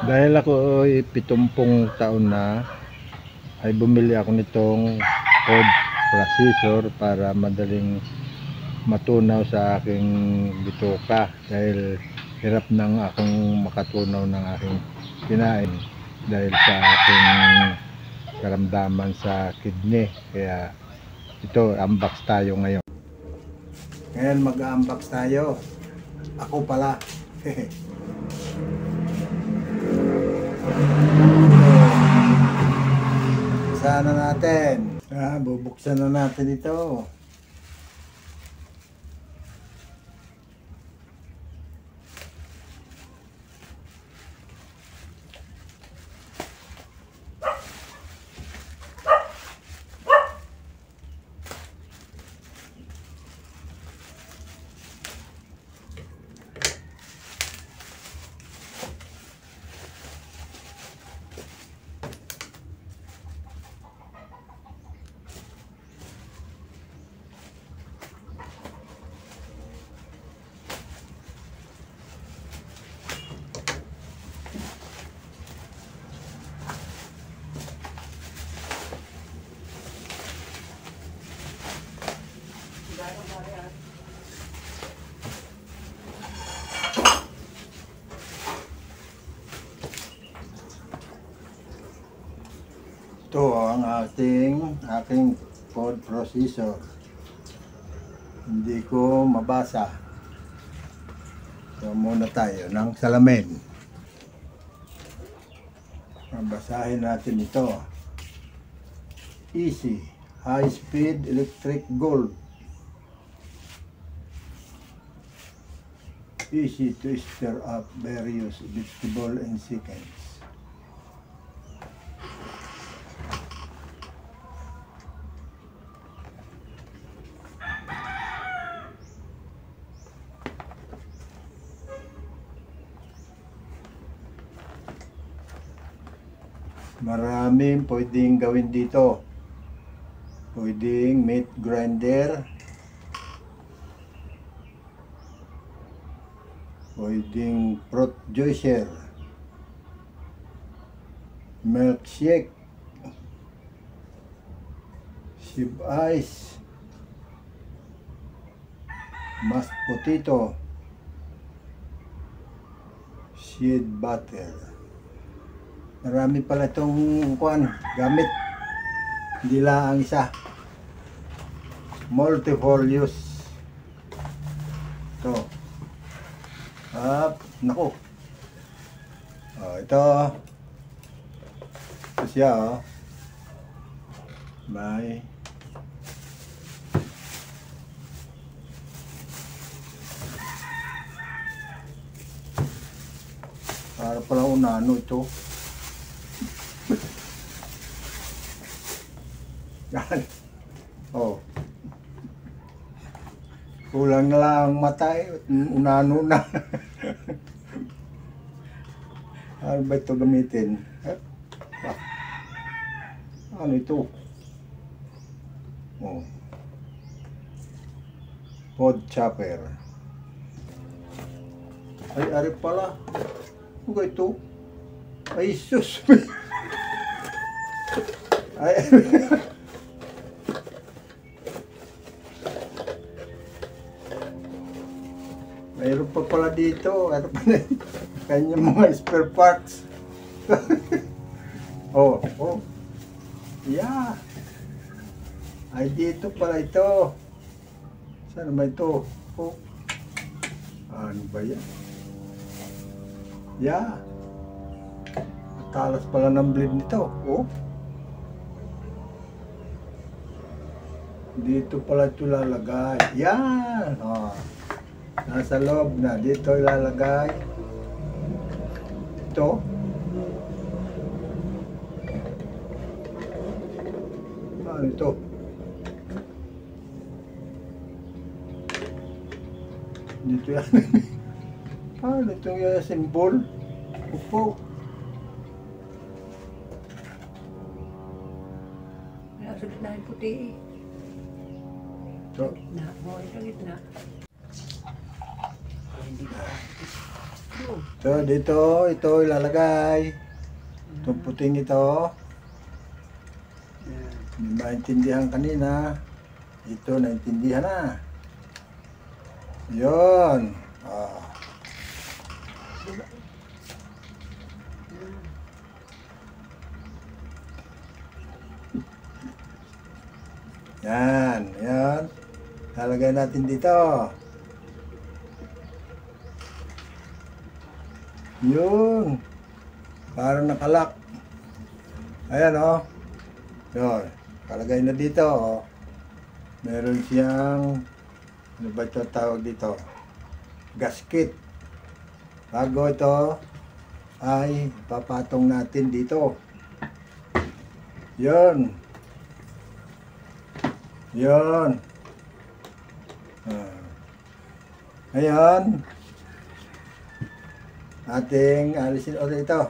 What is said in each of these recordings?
Dahil ako ay 70 taon na, ay bumili ako nitong food processor para madaling matunaw sa aking bituka, dahil hirap nang akong makatunaw ng aking kinain dahil sa aking karamdaman sa kidney. Kaya ito, unbox tayo ngayon. Ngayon mag-unbox tayo. Ako pala. Sana natin. Bubuksan na natin ito. Ito ang aking food processor. Hindi ko mabasa. So muna tayo ng salamin. Babasahin natin ito. Easy High Speed Electric Gold. Easy to stir up various vegetable in seconds. Maraming pwedeng gawin dito. Pwedeng meat grinder, pwedeng fruit juicer, milkshake, sieve ice, mashed potato, seed butter. Marami pala itong gamit. Hindi lang ang isa. Multiple use. Ito. Naku. Ito. Ito siya. May para pala unano ito. Oh. Kulang na lang matay, unano na. Ano ba ito gamitin? Ano ito? Oh. Pod chopper. Ay, ari pala. Ano ba ito? Ay, sus. Ay, mayroon pa pala dito. Ano pa na kanyang mga spare parts. Oh. Yeah. Ay, dito pala ito. Saan ba ito? Oh. Ano ba yan? Yeah. Talas pala ng blade nito. Oh. Dito pala ito lalagay. Yan. Oh. Nasa loob na. Dito ilalagay. Ito. Ano ito? Dito yan. Ano itong yung symbol? Upo. Sulit na yung puti. Ito. Ito gitna. Hindi ba? So, dito, ito ilalagay. Itong puting ito. Hindi maintindihan kanina. Ito, naintindihan na. Yun. Ah. Yan, yan. Lalagay natin dito. Yun. Parang nakalak. Ayan, oh. Yun. Kalagay na dito, oh. Meron siyang, ano ba ito tawag dito? Gasket. Bago ito, ay papatong natin dito. Yun. Yun. Ngayon, ating alisin ulit ito.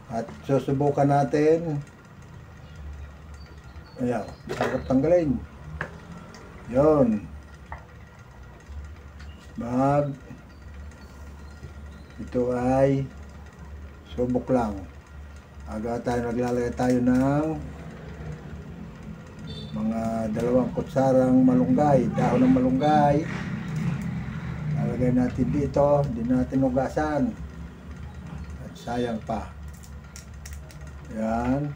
At susubukan natin. Ayan, sarap tanggalin. Yun. Ito ay subok lang. Naglalagay tayo ng mga 2 kutsarang malunggay, dahon ng malunggay. Lalagay natin dito, hindi natin hugasan. At sayang pa. Yan.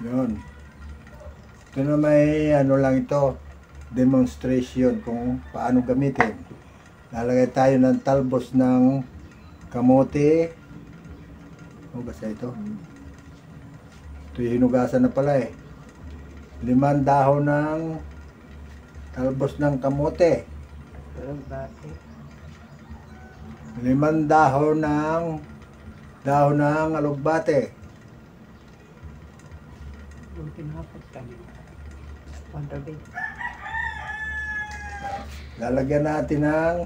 Yun. Ito na may ano lang ito, demonstration kung paano gamitin. Lalagay tayo ng talbos ng kamote. Hugasan ito. Ito yung hinugasan na pala eh. 5 dahon ng talbos ng kamote. 5 dahon ng alugbate. Lalagyan natin ng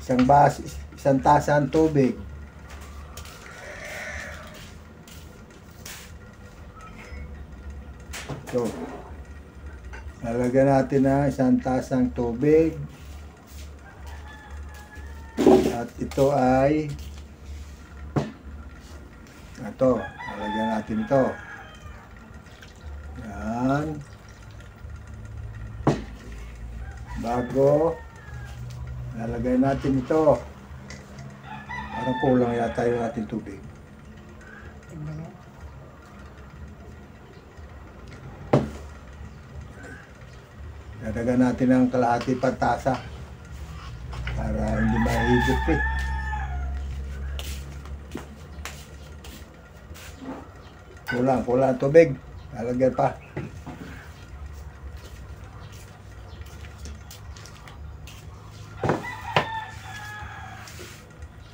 isang tasa ng tubig. So, lalagyan natin ng isang tasang tubig. At ito ay lalagyan natin ito. Yan. Bago lalagay natin ito. Parang kulang yata yung ating tubig. Lalagyan natin ng kalahati pantasa para hindi mahigit eh. Kulang tubig. Lalagyan pa.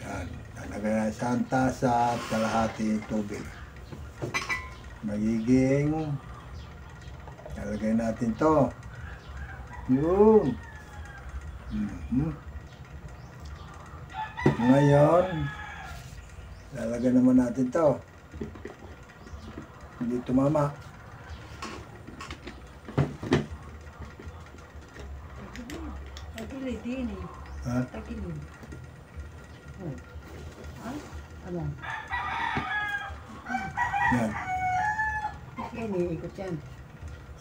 Yan. Lalagyan na isang tasa at kalahati tubig. Magiging lalagyan natin to. Yun. Ngayon, lalagyan naman natin to. Hindi tumama. Tagilid din eh. Ha? Tagilid. Ha? Ano? Yan. Hindi iniikot yan.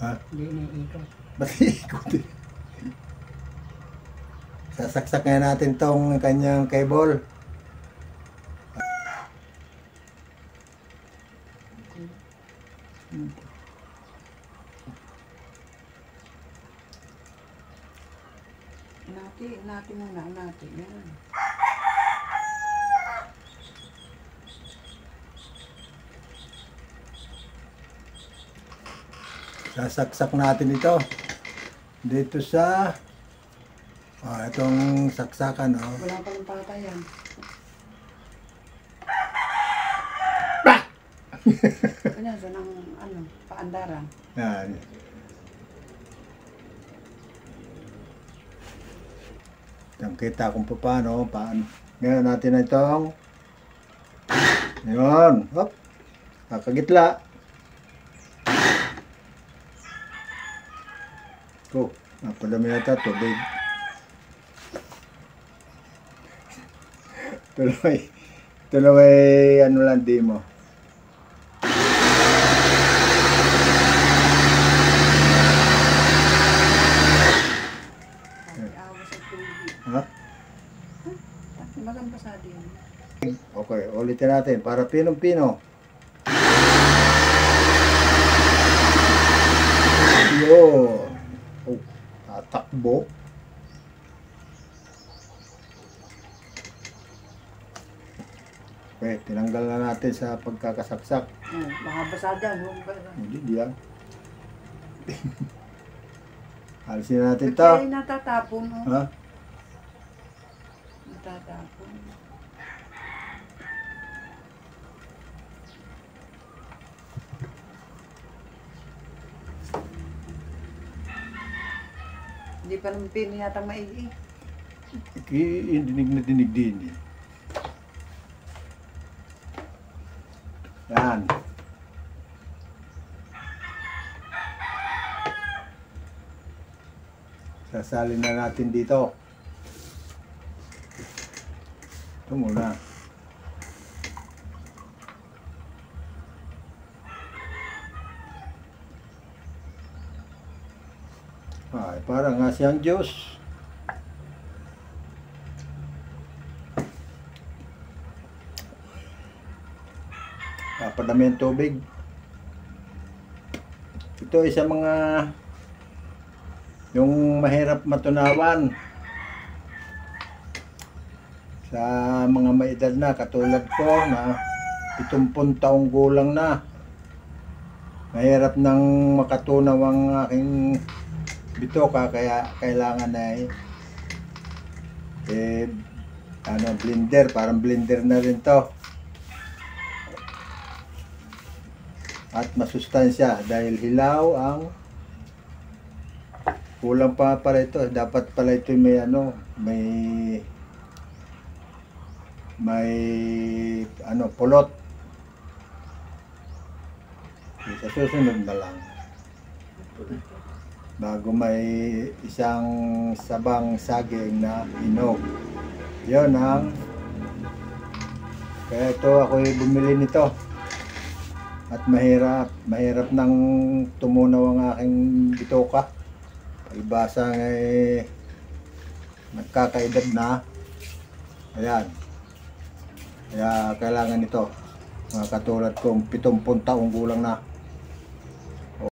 Ha? Hindi iniikot. Ba't iikot eh? Sasaksak nga natin tong kanyang cable. Natin muna, natin. Yan. Sasaksak natin ito dito sa itong saksakan. Wala pa ng patayan. Kanya sa ng paandaran. Yan. Kita kung paano. Ngayon natin na itong yun. Hop. Kakagitla. Ko, napadami yata tubig. Tuloy, ano lang di mo. Ay, awa sa tubig. Ha? Maganda sa din. Okay, ulitin natin para pinong-pino. Yun. Oh, tatakbo. Okay, tinanggal na natin sa pagkakasaksak. Baka basa dyan. Huwag ba? Hindi, diyan. Alisin natin to. Kaya natatapon. Oh. Ha? Natatapon. Hindi pa naman piniyatang maigi. Dinig na dinig din. Yan. Sasalin na natin dito. Ito muna. Ay, parang nga siyang Diyos. Papadami ang tubig. Ito isa mga yung mahirap matunawan sa mga may edad na katulad ko na 70 taong gulang na. Mahirap nang makatunaw ang aking bitoka kaya kailangan ay blender, parang blender na rin to. At masustansya dahil hilaw ang kulang pa pala ito. Dapat pala ito may pulot. Sa susunod na lang. Bago may isang sabang saging na inog. Yun ang kaya ito ako'y bumili nito. At mahirap nang tumunaw ang aking bitoka. Palibasa nagkakaedad na. Ayan. Kaya kailangan ito. Mga katulad kong 70 taong gulang na.